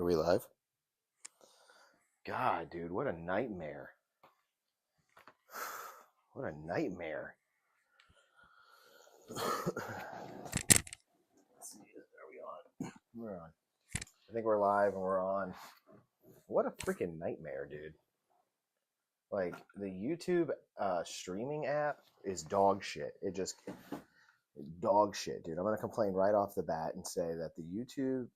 Are we live? God, dude, what a nightmare. What a nightmare. Let's see, are we on? We're on. I think we're live and we're on. What a freaking nightmare, dude. Like, the YouTube streaming app is dog shit. Dog shit, dude. I'm going to complain right off the bat and say that the YouTube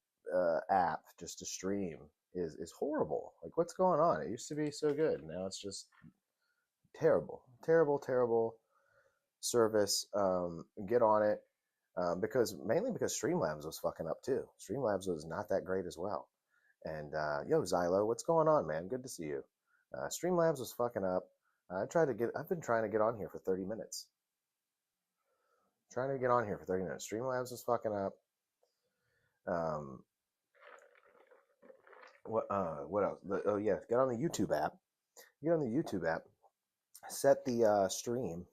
app just to stream is horrible. Like, what's going on? It used to be so good. Now it's just terrible. Terrible service. Get on it. Mainly because Streamlabs was fucking up too. Streamlabs was not that great as well. And yo, Xylo, what's going on, man? Good to see you. Streamlabs was fucking up. I've been trying to get on here for 30 minutes. Streamlabs was fucking up. What else? Get on the YouTube app. Get on the YouTube app. Set the stream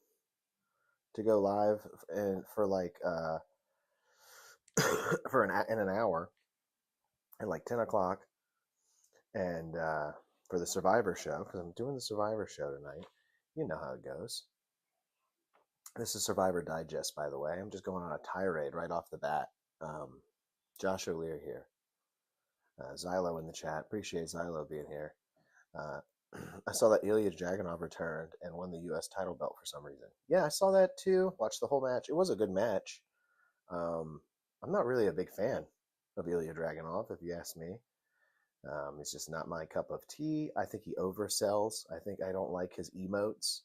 to go live and for like in an hour at like 10 o'clock, and for the Survivor show, because I'm doing the Survivor show tonight. You know how it goes. This is Survivor Digest, by the way. I'm just going on a tirade right off the bat. Josh O'Leary here. Xylo in the chat. Appreciate Xylo being here. I saw that Ilya Dragunov returned and won the U.S. title belt for some reason. Yeah, I saw that too. Watched the whole match. It was a good match. I'm not really a big fan of Ilya Dragunov, if you ask me. It's just not my cup of tea. I think he oversells. I don't like his emotes.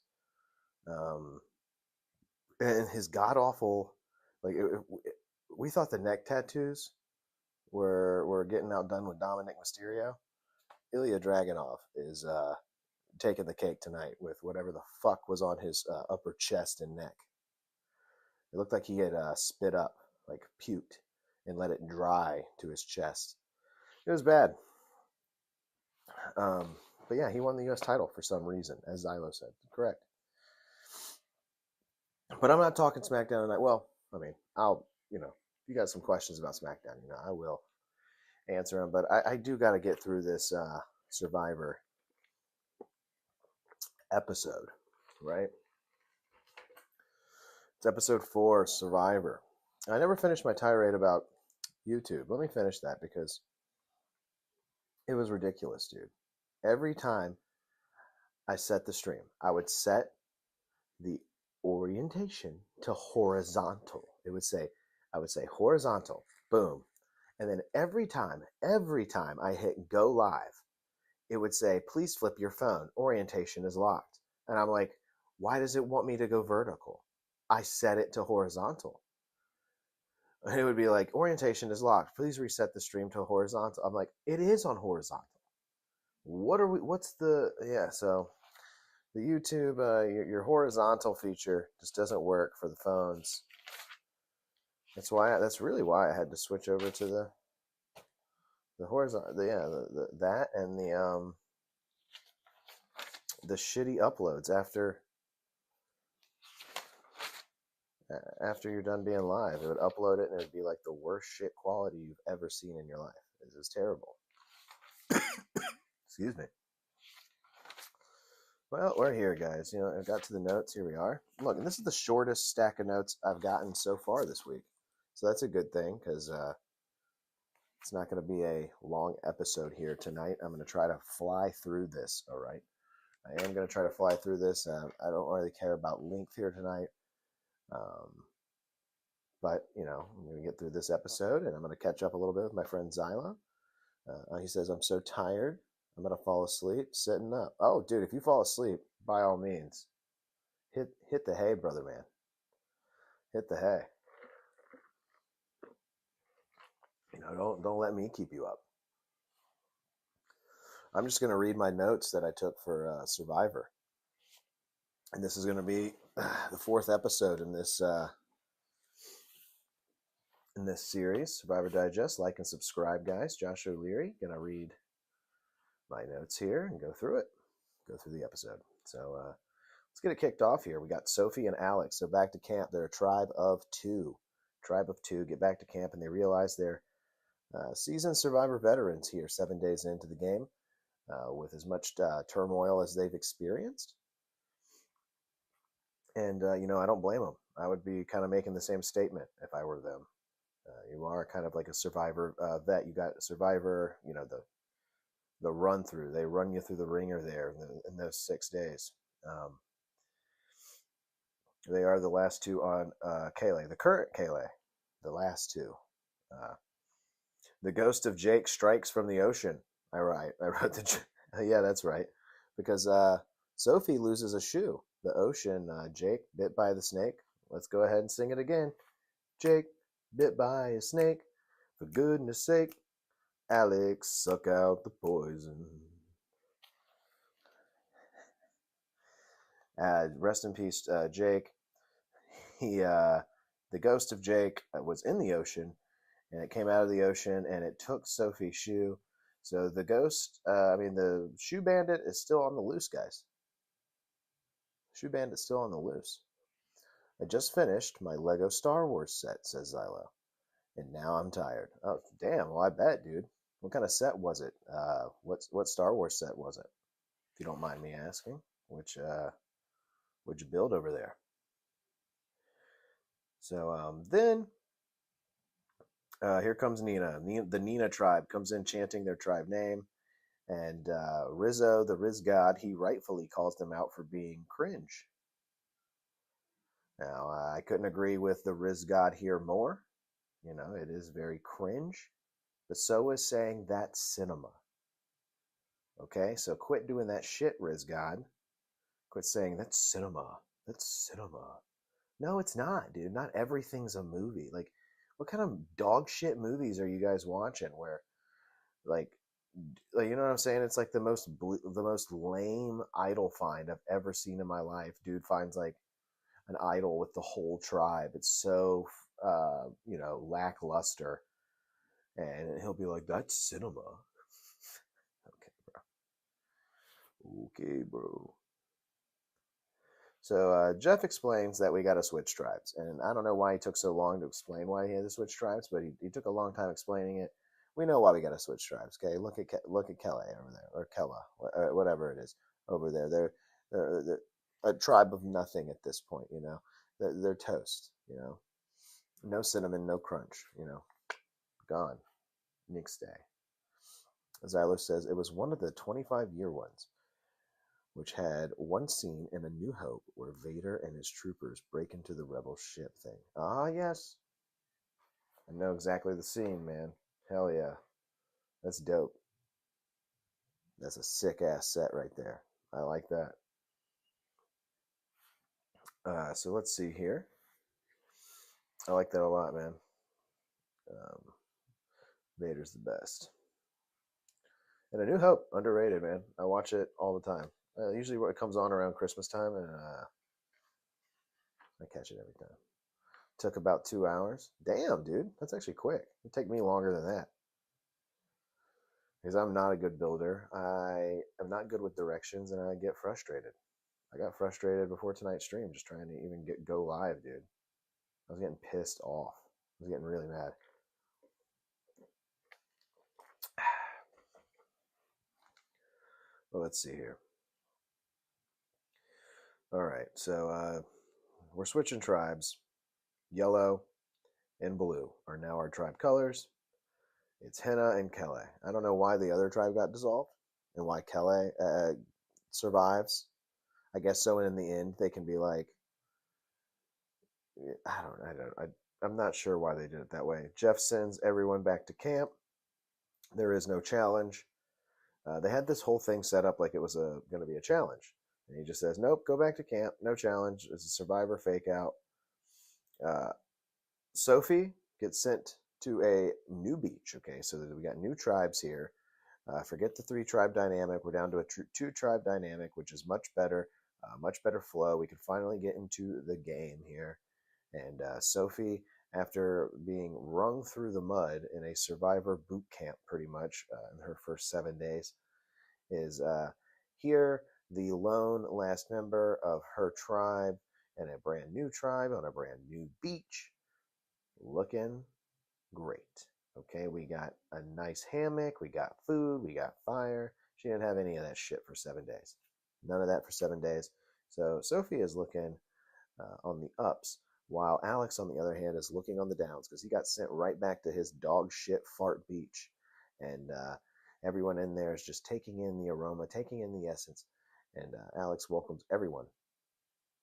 And his god awful, we thought the neck tattoos were getting outdone with Dominic Mysterio. Ilya Dragunov is taking the cake tonight with whatever the fuck was on his upper chest and neck. It looked like he had spit up, like puked, and let it dry to his chest. It was bad. But yeah, he won the U.S. title for some reason, as Xylo said. Correct. But I'm not talking SmackDown tonight. Well, I mean, if you got some questions about SmackDown, I will answer them. But I do got to get through this Survivor episode, right? It's episode 4, Survivor. I never finished my tirade about YouTube. Let me finish that because it was ridiculous, dude. Every time I set the stream, I would set the orientation to horizontal. I would say horizontal, boom. And then every time I hit go live, it would say, please flip your phone. Orientation is locked. And I'm like, why does it want me to go vertical? I set it to horizontal. And it would be like, orientation is locked. Please reset the stream to horizontal. I'm like, it is on horizontal. So the YouTube, your horizontal feature just doesn't work for the phones. That's really why I had to switch over to the horizontal, that and the shitty uploads after you're done being live. It would upload it and it would be like the worst shit quality you've ever seen in your life. It was terrible. Excuse me. Well, we're here, guys. I got to the notes. Here we are. Look, and this is the shortest stack of notes I've gotten so far this week. So that's a good thing because it's not going to be a long episode here tonight. I'm going to try to fly through this, all right? I am going to try to fly through this. I don't really care about length here tonight. But, I'm going to get through this episode, and I'm going to catch up a little bit with my friend Xylo. He says, I'm so tired. I'm going to fall asleep sitting up. Oh, dude, if you fall asleep, by all means, hit the hay, brother man. Hit the hay. Don't let me keep you up. I'm just going to read my notes that I took for Survivor. And this is going to be the 4th episode in this series, Survivor Digest. Like and subscribe, guys. Josh O'Leary. Going to read my notes here and go through the episode. So let's get it kicked off here. We got Sophie and Alex. They're back to camp. They're a tribe of two. Get back to camp, and they realize they're Seasoned Survivor veterans here 7 days into the game with as much turmoil as they've experienced. And, I don't blame them. I would be kind of making the same statement if I were them. You are kind of like a Survivor vet. You got Survivor, the run through. They run you through the ringer there in those 6 days. They are the last two on Kayleigh, the current Kayleigh, the last two. The ghost of Jake strikes from the ocean. I wrote the. Yeah, that's right. Because Sophie loses a shoe. The ocean, Jake bit by the snake. Let's go ahead and sing it again. Jake bit by a snake. For goodness sake, Alex, suck out the poison. Rest in peace, Jake. The ghost of Jake was in the ocean, and it came out of the ocean, and it took Sophie's shoe. So the ghost, the shoe bandit is still on the loose, guys. Shoe bandit's still on the loose. I just finished my Lego Star Wars set, says Xylo, and now I'm tired. Oh, damn! Well, I bet, dude. What kind of set was it? What Star Wars set was it? If you don't mind me asking, which what'd you build over there? So then here comes Nina. The Nina tribe comes in chanting their tribe name. And Rizzo, the Riz God, he rightfully calls them out for being cringe. Now, I couldn't agree with the Riz God here more. It is very cringe. But so is saying that's cinema. Okay, so quit doing that shit, Riz God. Quit saying that's cinema. That's cinema. No, it's not, dude. Not everything's a movie. Like, what kind of dog shit movies are you guys watching where, like you know what I'm saying? It's like the most lame idol find I've ever seen in my life. Dude finds like an idol with the whole tribe. It's so lackluster, and he'll be like, "That's cinema." Okay, bro. So Jeff explains that we got to switch tribes, and I don't know why he took so long to explain why he had to switch tribes, but he took a long time explaining it. We know why we got to switch tribes. Okay, look at Kelly over there, or Kella, whatever it is over there. They're a tribe of nothing at this point. They're toast. No cinnamon, no crunch. Gone. Next day. Xylo says it was one of the 25-year ones, which had one scene in A New Hope where Vader and his troopers break into the rebel ship thing. Ah, yes. I know exactly the scene, man. Hell yeah. That's dope. That's a sick ass set right there. I like that. So let's see here. I like that a lot, man. Vader's the best. And A New Hope, underrated, man. I watch it all the time. Usually it comes on around Christmas time, and I catch it every time. Took about 2 hours. Damn, dude. That's actually quick. It'd take me longer than that. Because I'm not a good builder. I am not good with directions, and I get frustrated. I got frustrated before tonight's stream just trying to even go live, dude. I was getting pissed off. I was getting really mad. Well, let's see here. All right, so we're switching tribes. Yellow and blue are now our tribe colors. It's Henna and Kele. I don't know why the other tribe got dissolved and why Kele survives. I guess so. In the end, they can be like, I'm not sure why they did it that way. Jeff sends everyone back to camp. There is no challenge. They had this whole thing set up like it was going to be a challenge, and he just says, "Nope, go back to camp. No challenge. It's a Survivor fake out." Sophie gets sent to a new beach. Okay, so we got new tribes here. Forget the 3-tribe dynamic. We're down to a 2-tribe dynamic, which is much better flow. We can finally get into the game here. And Sophie, after being wrung through the mud in a Survivor boot camp, pretty much in her first 7 days, is here, the lone last member of her tribe and a brand new tribe on a brand new beach. Looking great. Okay, we got a nice hammock, we got food, we got fire. She didn't have any of that shit for 7 days. None of that for 7 days. So Sophie is looking on the ups, while Alex, on the other hand, is looking on the downs because he got sent right back to his dog shit fart beach. And everyone in there is just taking in the aroma, taking in the essence. And Alex welcomes everyone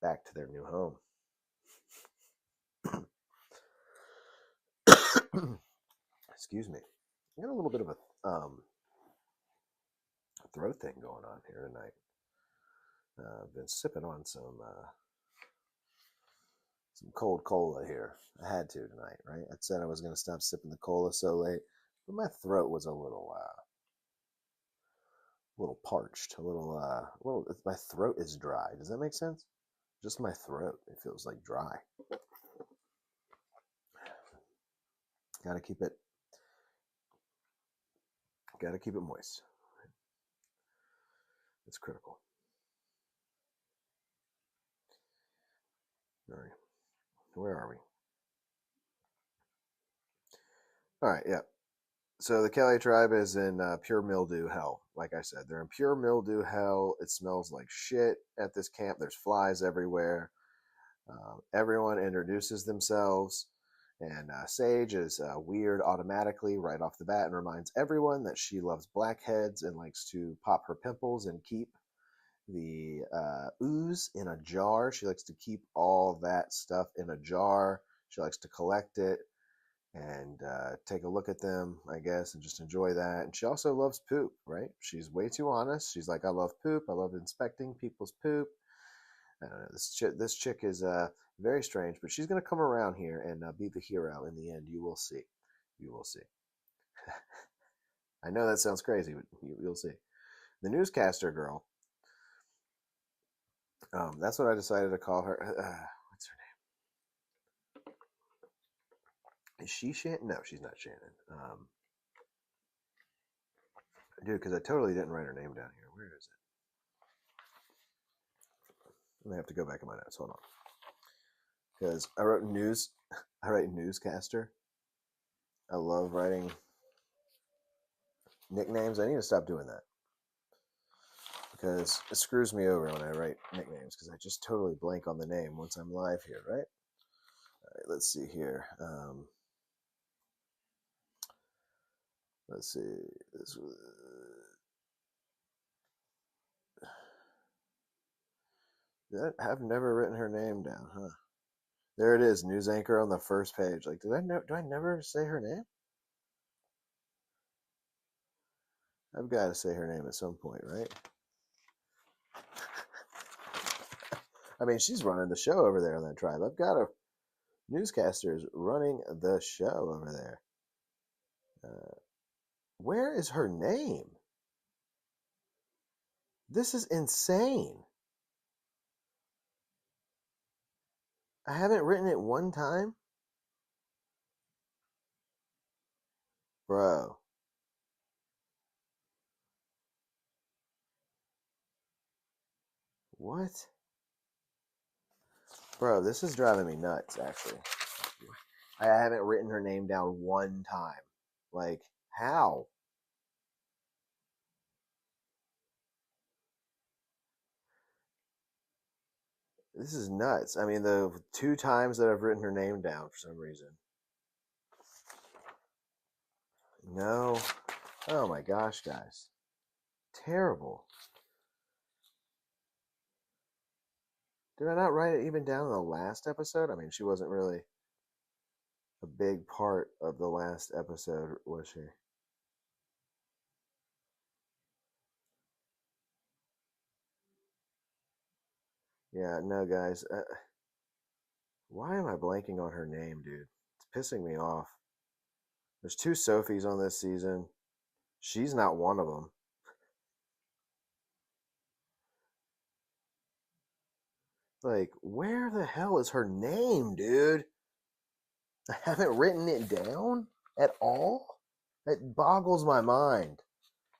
back to their new home. Excuse me. I got a little bit of a throat thing going on here tonight. I've been sipping on some cold cola here. I had to tonight, right? I said I was going to stop sipping the cola so late, but my throat was a little parched, a little. My throat is dry. Does that make sense? Just my throat. It feels like dry. Got to keep it. Got to keep it moist. It's critical. All right. Where are we? All right. Yeah. So the Kelly tribe is in pure mildew hell. Like I said, they're in pure mildew hell. It smells like shit at this camp. There's flies everywhere. Everyone introduces themselves, and Sage is weird automatically right off the bat and reminds everyone that she loves blackheads and likes to pop her pimples and keep the ooze in a jar. She likes to keep all that stuff in a jar. She likes to collect it and take a look at them, I guess, and just enjoy that. And she also loves poop, right? She's way too honest. She's like, I love poop. I love inspecting people's poop. I don't know. This chick is very strange, but she's going to come around here and be the hero in the end. You will see. You will see. I know that sounds crazy, but you'll see. The newscaster girl. That's what I decided to call her. What's her name? Is she Shannon? No, she's not Shannon. Dude, because I totally didn't write her name down here. Where is it? I'm gonna have to go back in my notes. Hold on. Because I wrote news. I write newscaster. I love writing nicknames. I need to stop doing that because it screws me over when I write nicknames because I just totally blank on the name once I'm live here, right? All right, let's see here. Let's see. This was. I've never written her name down, huh? There it is, news anchor on the first page. Like, do I never say her name? I've got to say her name at some point, right? I mean, she's running the show over there on that tribe. I've got a newscaster's running the show over there. Where is her name? This is insane. I haven't written it one time. Bro. What? Bro, this is driving me nuts, actually. I haven't written her name down one time. Like, how? This is nuts. I mean, the 2 times that I've written her name down for some reason. No. Oh my gosh, guys. Terrible. Did I not write it even down in the last episode? I mean, she wasn't really a big part of the last episode, was she? Yeah, no, guys. Why am I blanking on her name, dude? It's pissing me off. There's 2 Sophies on this season. She's not one of them. Like, where the hell is her name, dude? I haven't written it down at all. It boggles my mind.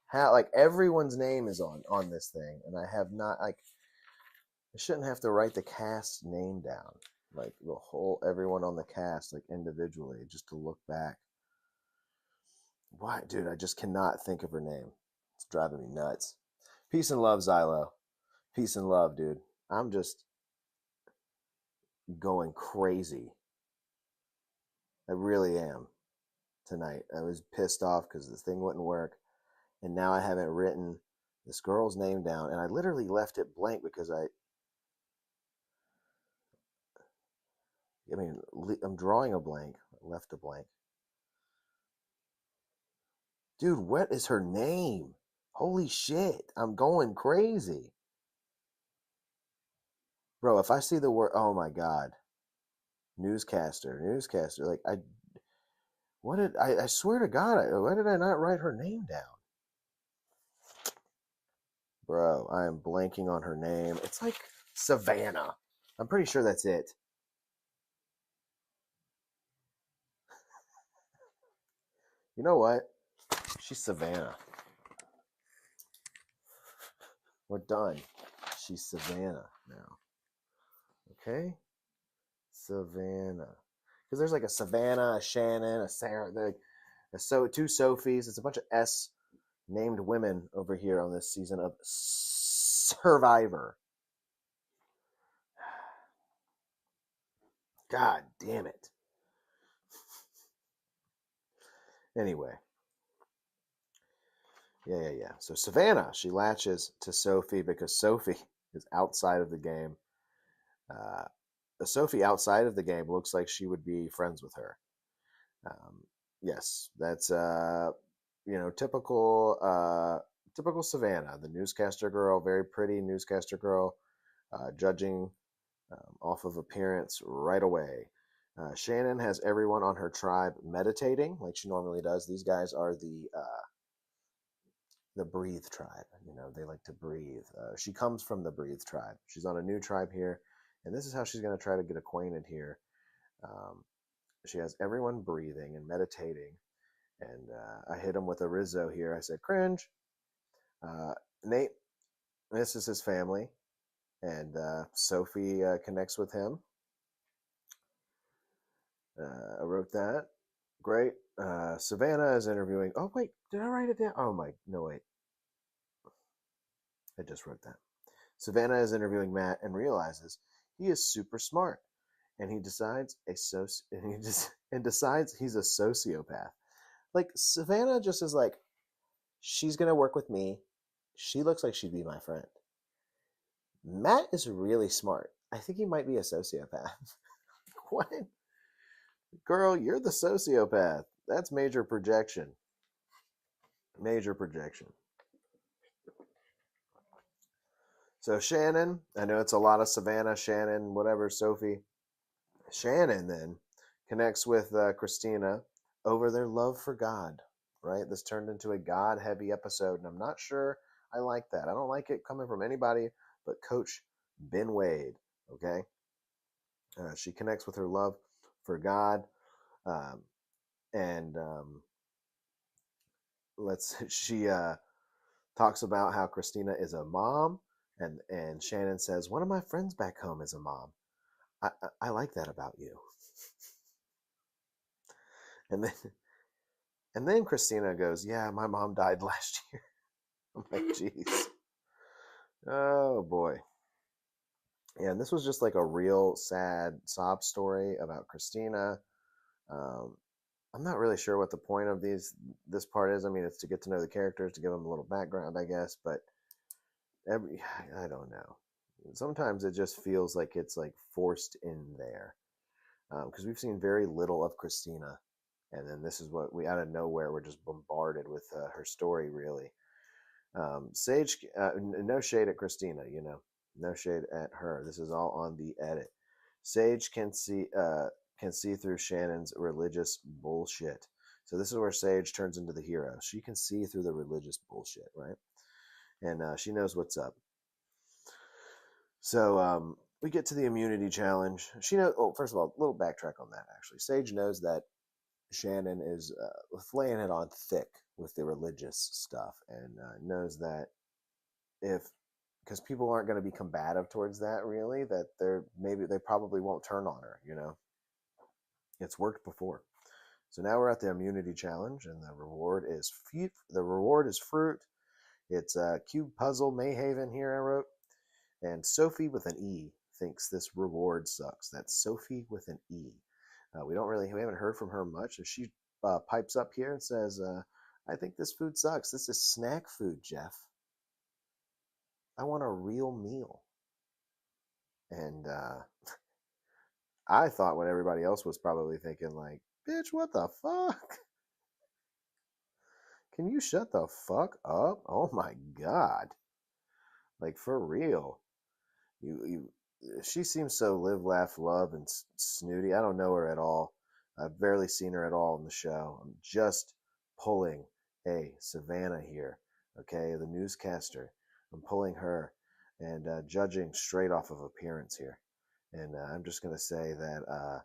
How, like, everyone's name is on this thing, and I have not, like, I shouldn't have to write the cast name down, like the whole everyone on the cast, like individually, just to look back. Why, dude? I just cannot think of her name. It's driving me nuts. Peace and love, Xylo. Peace and love, dude. I'm just going crazy. I really am tonight. I was pissed off because this thing wouldn't work, and now I haven't written this girl's name down, and I literally left it blank because I mean, I'm drawing a blank. I left a blank. Dude, what is her name? Holy shit. I'm going crazy. Bro, if I see the word, oh my God. Newscaster. Like, I swear to God, why did I not write her name down? Bro, I am blanking on her name. It's like Savannah. I'm pretty sure that's it. You know what? She's Savannah. We're done. She's Savannah now. Okay? Savannah. Because there's like a Savannah, a Shannon, a Sarah, two Sophies. It's a bunch of S named women over here on this season of Survivor. God damn it. Anyway. Yeah. So Savannah, she latches to Sophie because Sophie is outside of the game. The Sophie outside of the game looks like she would be friends with her. Yes, that's typical Savannah, the newscaster girl, very pretty newscaster girl, judging off of appearance right away. Shannon has everyone on her tribe meditating like she normally does. These guys are the Breathe tribe. They like to breathe. She comes from the Breathe tribe. She's on a new tribe here, and this is how she's going to try to get acquainted here. She has everyone breathing and meditating, and I hit him with a Rizzo here. I said, cringe. Nate, this is his family, and Sophie connects with him. I wrote that. Great. Savannah is interviewing. Oh, wait. Did I write it down? Oh, no, wait. I just wrote that. Savannah is interviewing Matt and realizes he is super smart, and he decides decides he's a sociopath. Like, Savannah just is like, she's gonna work with me. She looks like she'd be my friend. Matt is really smart. I think he might be a sociopath. What? Girl, you're the sociopath. That's major projection. Major projection. So Shannon, I know it's a lot of Savannah, Shannon, whatever, Sophie. Shannon then connects with Christina over their love for God, right? This turned into a God-heavy episode, and I'm not sure I like that. I don't like it coming from anybody but Coach Ben Wade, okay? She connects with her love for God, and she talks about how Christina is a mom, and Shannon says, one of my friends back home is a mom. I like that about you. And then Christina goes, yeah, my mom died last year. I'm like, jeez. Oh boy. Yeah, and this was just like a real sad sob story about Christina. I'm not really sure what the point of this part is. I mean, it's to get to know the characters, to give them a little background, I guess, but I don't know. Sometimes it just feels like it's like forced in there. Because we've seen very little of Christina, and then this is what we out of nowhere we're just bombarded with her story. Really, Sage, no shade at Christina, no shade at her. This is all on the edit. Sage can see through Shannon's religious bullshit. So this is where Sage turns into the hero. She can see through the religious bullshit, right? And she knows what's up. So we get to the immunity challenge. She knows. Oh, first of all, a little backtrack on that. Actually, Sage knows that Shannon is laying it on thick with the religious stuff, and knows that because people aren't going to be combative towards that, really, that they probably won't turn on her. It's worked before. So now we're at the immunity challenge, and the reward is fruit. It's a cube puzzle Mayhaven here I wrote, and Sophie with an E thinks this reward sucks. That's Sophie with an E. We haven't heard from her much. If she pipes up here and says, "I think this food sucks. This is snack food, Jeff. I want a real meal." And I thought what everybody else was probably thinking, like, "Bitch, what the fuck? Can you shut the fuck up? Oh my god. Like, for real. You she seems so live, laugh, love, and snooty. I don't know her at all. I've barely seen her at all in the show. I'm just pulling, hey, Savannah here, okay, the newscaster. I'm pulling her and judging straight off of appearance here. And I'm just going to say that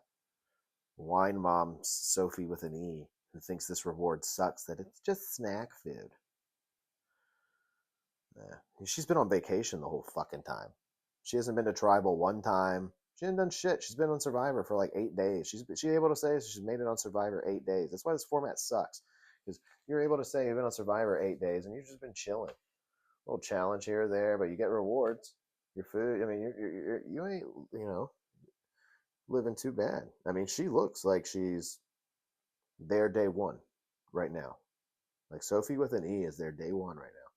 Wine Mom Sophie with an E, who thinks this reward sucks, that it's just snack food. She's been on vacation the whole fucking time. She hasn't been to Tribal one time. She hasn't done shit. She's been on Survivor for like 8 days. She's able to say she's made it on Survivor 8 days. That's why this format sucks. Because you're able to say you've been on Survivor 8 days and you've just been chilling. A little challenge here or there, but you get rewards. Your food. I mean, you ain't living too bad. I mean, she looks like she's there day one right now. Like Sophie with an E is there day one right now.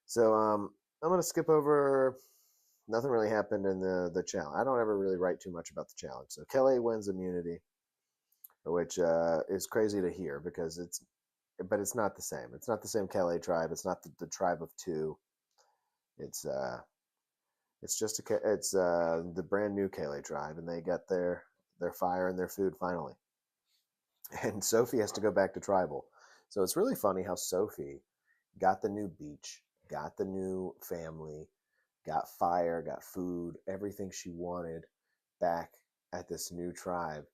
So I'm gonna skip over. Nothing really happened in the challenge. I don't ever really write too much about the challenge. So Kelly wins immunity, which is crazy to hear because but it's not the same. It's not the same Kelly tribe. It's not the tribe of two. It's just the brand new Kelly tribe, and they got their fire and their food finally. And Sophie has to go back to tribal. So it's really funny how Sophie got the new beach, got the new family, got fire, got food, everything she wanted back at this new tribe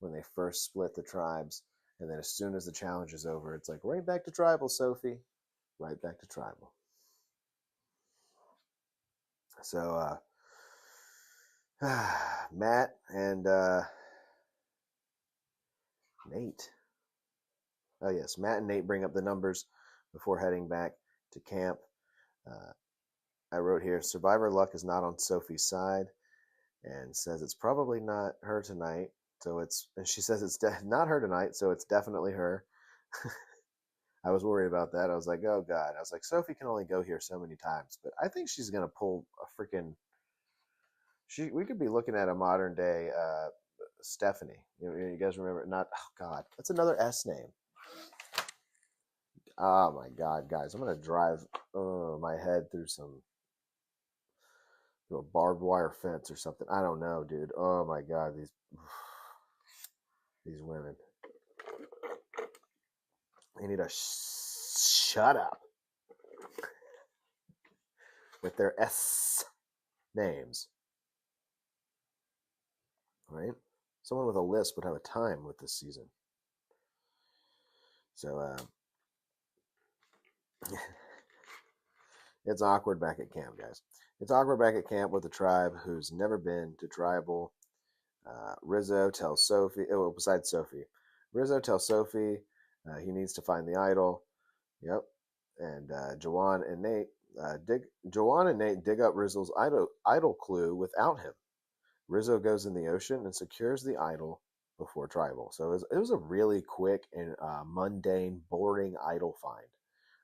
when they first split the tribes. And then as soon as the challenge is over, it's like, right back to tribal, Sophie. Right back to tribal. So Matt and Nate. Oh, yes. Matt and Nate bring up the numbers before heading back to camp. I wrote here, Survivor luck is not on Sophie's side, and says it's probably not her tonight. And she says it's not her tonight, so it's definitely her. I was worried about that. I was like, oh God. I was like, Sophie can only go here so many times, but I think she's gonna pull a freaking. We could be looking at a modern day Stephanie. You guys remember? Not. Oh God, that's another S name. Oh my God, guys, I'm gonna drive my head through a barbed wire fence or something. I don't know, dude. Oh my God, these women. They need to shut up with their S names, right? Someone with a lisp would have a time with this season. So it's awkward back at camp, guys. It's awkward back at camp with the tribe who's never been to tribal. Rizzo tells Sophie, besides Sophie, Rizzo tells Sophie he needs to find the idol. Yep. And Joanne and Nate dig up Rizzo's idol clue without him. Rizzo goes in the ocean and secures the idol before tribal. So it was a really quick and mundane, boring idol find.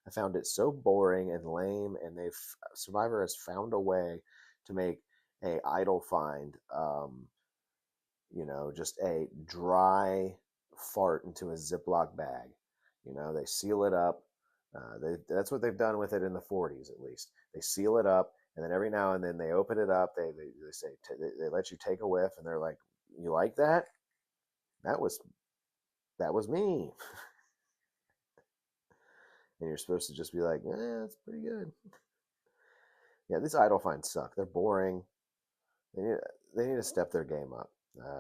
I found it so boring and lame, and Survivor has found a way to make a idol find, just a dry fart into a Ziploc bag. They seal it up. That's what they've done with it in the 40s, at least. They seal it up, and then every now and then they open it up. They say they let you take a whiff, and they're like, "You like that? That was me." And you're supposed to just be like, "That's pretty good." Yeah, these idol finds suck. They're boring. They need to step their game up.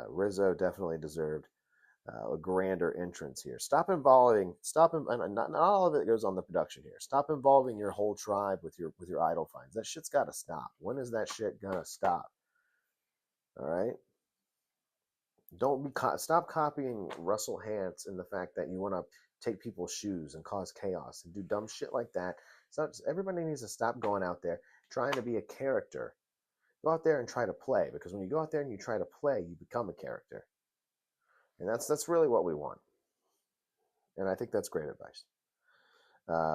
Rizzo definitely deserved a grander entrance here. Not all of it goes on the production here. Stop involving your whole tribe with your idol finds. That shit's got to stop. When is that shit gonna stop? All right. Don't be stop copying Russell Hantz in the fact that you want to take people's shoes and cause chaos and do dumb shit like that. So everybody needs to stop going out there trying to be a character. Go out there and try to play, because when you go out there and you try to play, you become a character, and that's really what we want. And I think that's great advice.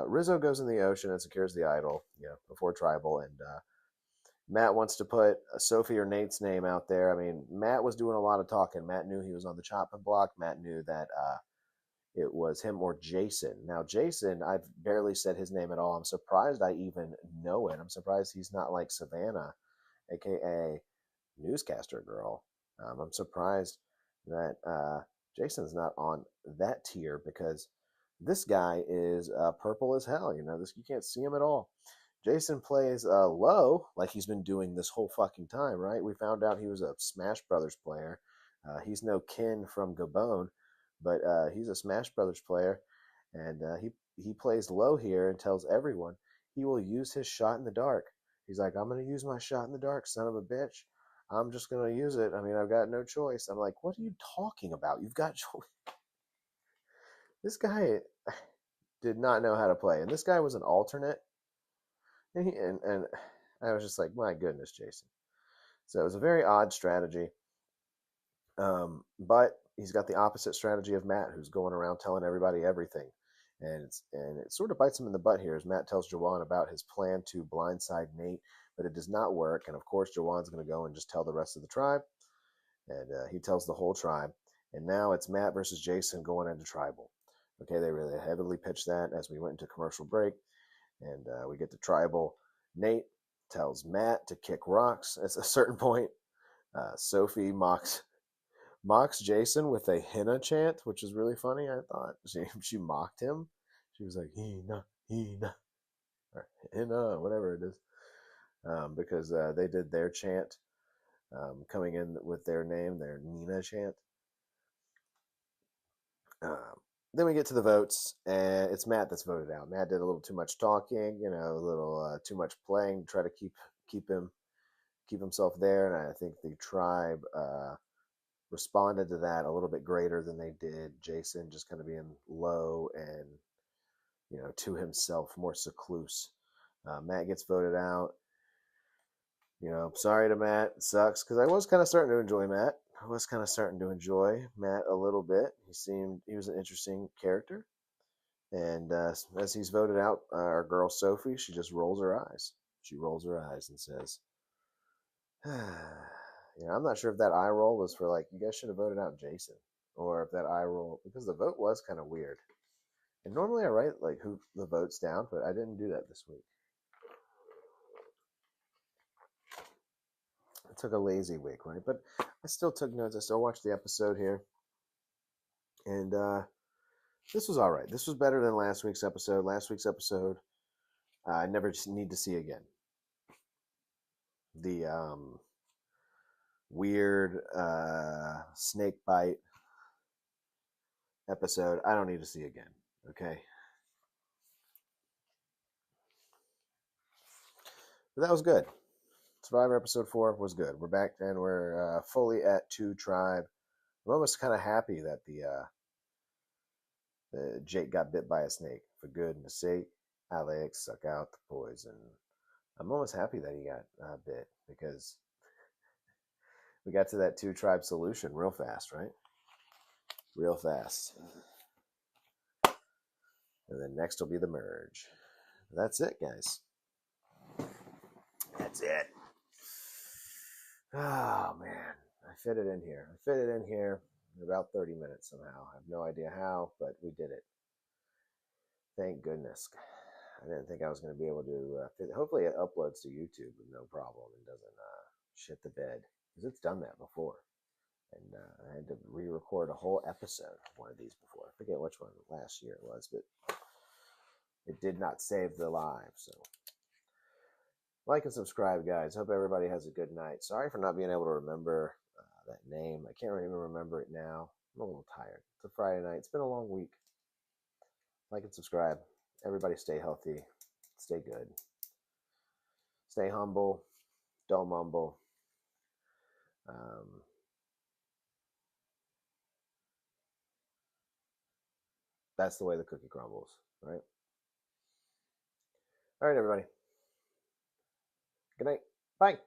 Rizzo goes in the ocean and secures the idol, before tribal, and Matt wants to put Sophie or Nate's name out there. I mean, Matt was doing a lot of talking. Matt knew he was on the chopping block. Matt knew that it was him or Jason. Now, Jason, I've barely said his name at all. I'm surprised I even know it. I'm surprised he's not like Savannah, aka newscaster girl. I'm surprised that Jason's not on that tier, because this guy is purple as hell. You can't see him at all. Jason plays low, like he's been doing this whole fucking time, right? We found out he was a Smash Brothers player. He's no kin from Gabon, but he's a Smash Brothers player, and he plays low here and tells everyone he will use his shot in the dark. He's like, I'm going to use my shot in the dark, son of a bitch. I'm just going to use it. I mean, I've got no choice. I'm like, what are you talking about? You've got choice. This guy did not know how to play, and this guy was an alternate. And I was just like, my goodness, Jason. So it was a very odd strategy. But he's got the opposite strategy of Matt, who's going around telling everybody everything. And it sort of bites him in the butt here as Matt tells Jawan about his plan to blindside Nate, but it does not work. And of course, Jawan's going to go and just tell the rest of the tribe. And he tells the whole tribe. And now it's Matt versus Jason going into tribal. Okay, they really heavily pitched that as we went into commercial break. And we get to tribal. Nate tells Matt to kick rocks at a certain point. Sophie mocks Jason with a henna chant, which is really funny. I thought she mocked him. She was like Hina, or henna, whatever it is, because they did their chant, coming in with their name, their Nina chant. Then we get to the votes, and it's Matt that's voted out. Matt did a little too much talking, a little too much playing to try to keep himself there, and I think the tribe responded to that a little bit greater than they did Jason, just kind of being low and to himself, more secluse. Matt gets voted out. I'm sorry to Matt. It sucks, because I was kind of starting to enjoy Matt. I was kind of starting to enjoy Matt a little bit. He was an interesting character. And as he's voted out, our girl Sophie, she just rolls her eyes. She rolls her eyes and says, I'm not sure if that eye roll was for like, you guys should have voted out Jason, or if that eye roll, because the vote was kind of weird. And normally I write like who the votes down, but I didn't do that this week. I took a lazy week, right? But I still took notes. I still watched the episode here, and this was all right. This was better than last week's episode. Last week's episode, I never need to see again. The weird snake bite episode, I don't need to see again. Okay. But that was good. Survivor episode 4 was good. We're back and we're fully at 2 tribe. I'm almost kind of happy that the Jake got bit by a snake. For goodness sake, Alex, suck out the poison. I'm almost happy that he got bit, because we got to that 2 tribe solution real fast, right? Real fast. And then next will be the merge. That's it, guys. That's it. Oh, man. I fit it in here. In about 30 minutes somehow. I have no idea how, but we did it. Thank goodness. I didn't think I was going to be able to fit. Hopefully it uploads to YouTube with no problem and doesn't shit the bed, because it's done that before. And I had to re-record a whole episode of one of these before. I forget which one last year it was, but it did not save the live. So like and subscribe, guys. Hope everybody has a good night. Sorry for not being able to remember that name. I can't even remember it now. I'm a little tired. It's a Friday night. It's been a long week. Like and subscribe. Everybody stay healthy. Stay good. Stay humble. Don't mumble. That's the way the cookie crumbles, right? All right, everybody. Good night. Bye.